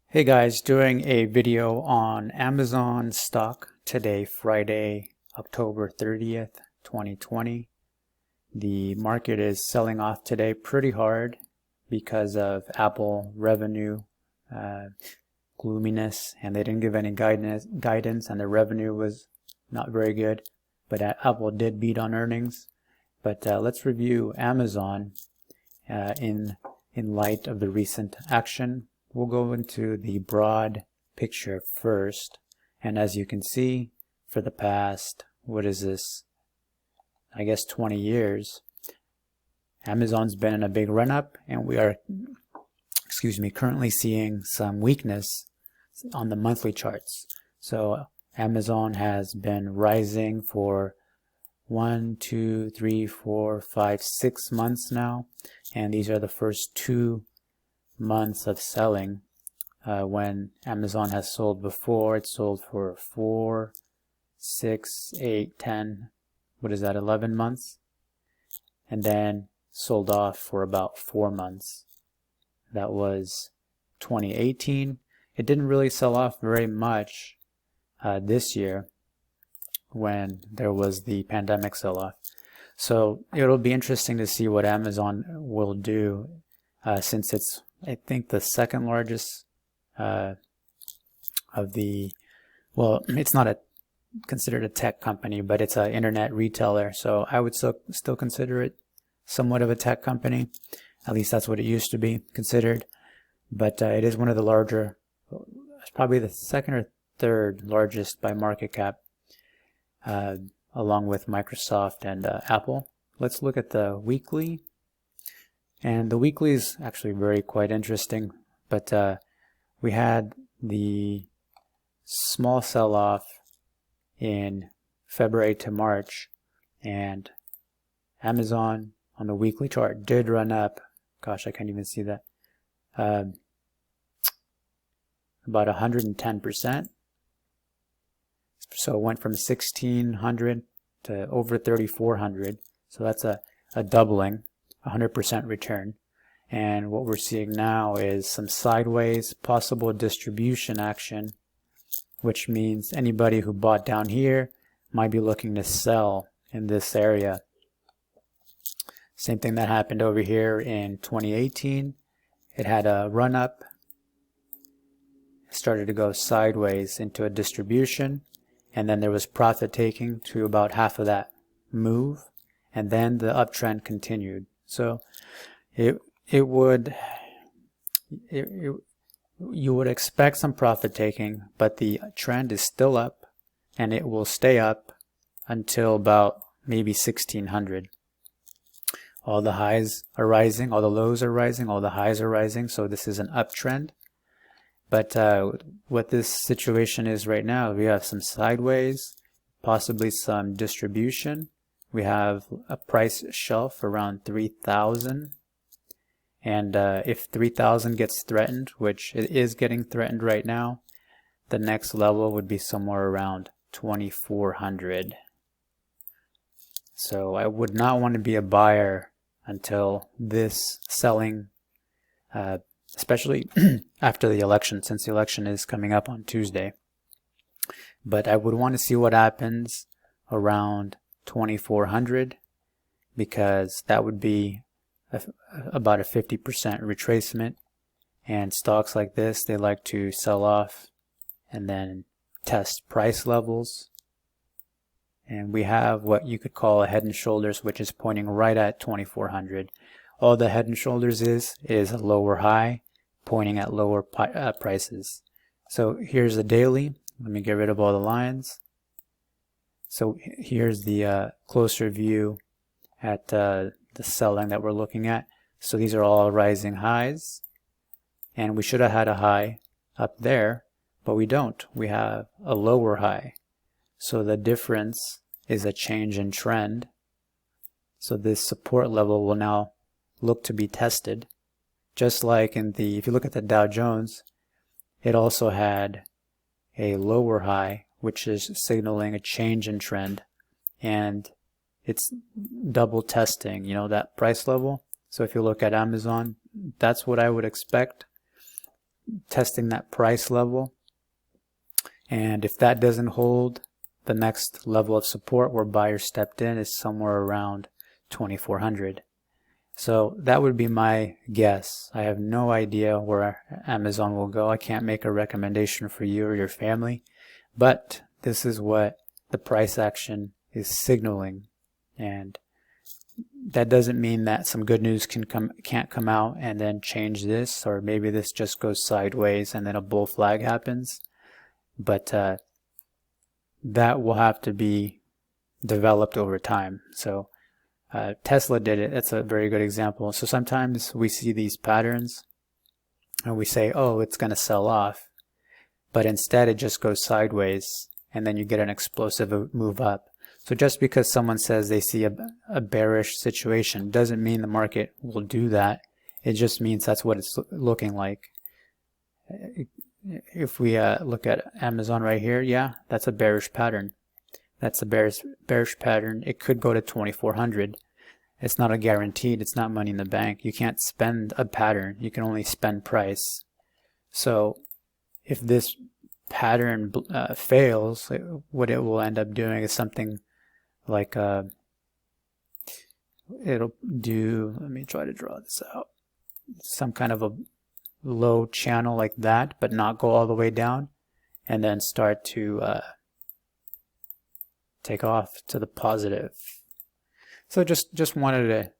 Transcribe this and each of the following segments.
Hey guys, doing a video on Amazon stock today, Friday, October 30th, 2020. The market is selling off today pretty hard because of Apple revenue gloominess, and they didn't give any guidance, and the revenue was not very good, but Apple did beat on earnings. But let's review Amazon in light of the recent action. We'll go into the broad picture first, and as you can see, for the past, what is this, I guess 20 years, Amazon's been in a big run-up, and we are, currently seeing some weakness on the monthly charts. So Amazon has been rising for 1, 2, 3, 4, 5, 6 months now, and these are the first 2 months of selling. When Amazon has sold before, it sold for 4, 6, 8, 10, what is that, 11 months, and then sold off for about 4 months. That was 2018. It didn't really sell off very much this year when there was the pandemic sell-off. So it'll be interesting to see what Amazon will do since it's, I think, the second largest of the, well, it's not considered a tech company, but it's an internet retailer. So I would still consider it somewhat of a tech company. At least that's what it used to be considered. But it is one of the larger, it's probably the second or third largest by market cap, along with Microsoft and Apple. Let's look at the weekly. And the weekly is actually quite interesting, but we had the small sell-off in February to March, and Amazon on the weekly chart did run up. Gosh, I can't even see that. About 110%. So it went from 1,600 to over 3,400. So that's a doubling, 100% return. And what we're seeing now is some sideways possible distribution action, which means anybody who bought down here might be looking to sell in this area. Same thing that happened over here in 2018. It had a run up, started to go sideways into a distribution, and then there was profit taking to about half of that move, and then the uptrend continued. So you would expect some profit taking, but the trend is still up, and it will stay up until about maybe 1,600. All the highs are rising, all the lows are rising, all the highs are rising, so this is an uptrend. But what this situation is right now, we have some sideways, possibly some distribution. We have a price shelf around 3,000. And if 3,000 gets threatened, which it is getting threatened right now, the next level would be somewhere around 2,400. So I would not want to be a buyer until this selling, especially after the election, since the election is coming up on Tuesday. But I would want to see what happens around 2,400, because that would be about a 50% retracement, and stocks like this, they like to sell off and then test price levels, and we have what you could call a head and shoulders, which is pointing right at 2,400. All the head and shoulders is a lower high pointing at lower prices. So here's the daily. Let me get rid of all the lines. So here's the closer view at the selling that we're looking at. So these are all rising highs, and we should have had a high up there, but we don't. We have a lower high. So the difference is a change in trend. So this support level will now look to be tested, just like if you look at the Dow Jones, it also had a lower high, which is signaling a change in trend, and it's double testing, that price level. So if you look at Amazon, that's what I would expect. testing that price level, and if that doesn't hold, the next level of support where buyers stepped in is somewhere around 2400. So that would be my guess. I have no idea where Amazon will go. I can't make a recommendation for you or your family, but this is what the price action is signaling. And that doesn't mean that some good news can't come out and then change this, or maybe this just goes sideways and then a bull flag happens. But that will have to be developed over time. So Tesla did it. That's a very good example. So sometimes we see these patterns and we say, oh, it's going to sell off, but instead it just goes sideways and then you get an explosive move up. So just because someone says they see a bearish situation doesn't mean the market will do that. It just means that's what it's looking like. If we look at Amazon right here, yeah, that's a bearish pattern. That's a bearish pattern. It could go to 2400. It's not a guaranteed. It's not money in the bank. You can't spend a pattern. You can only spend price. So if this pattern fails, what it will end up doing is something like it'll do, let me try to draw this out, some kind of a low channel like that, but not go all the way down, and then start to take off to the positive. So just wanted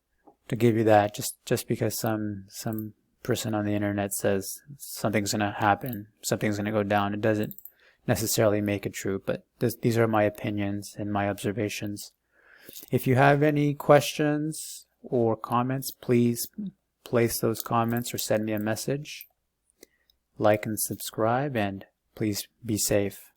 to give you that, just because some person on the internet says something's going to happen, something's going to go down, it doesn't necessarily make it true, but these are my opinions and my observations. If you have any questions or comments, please place those comments or send me a message. Like and subscribe, and please be safe.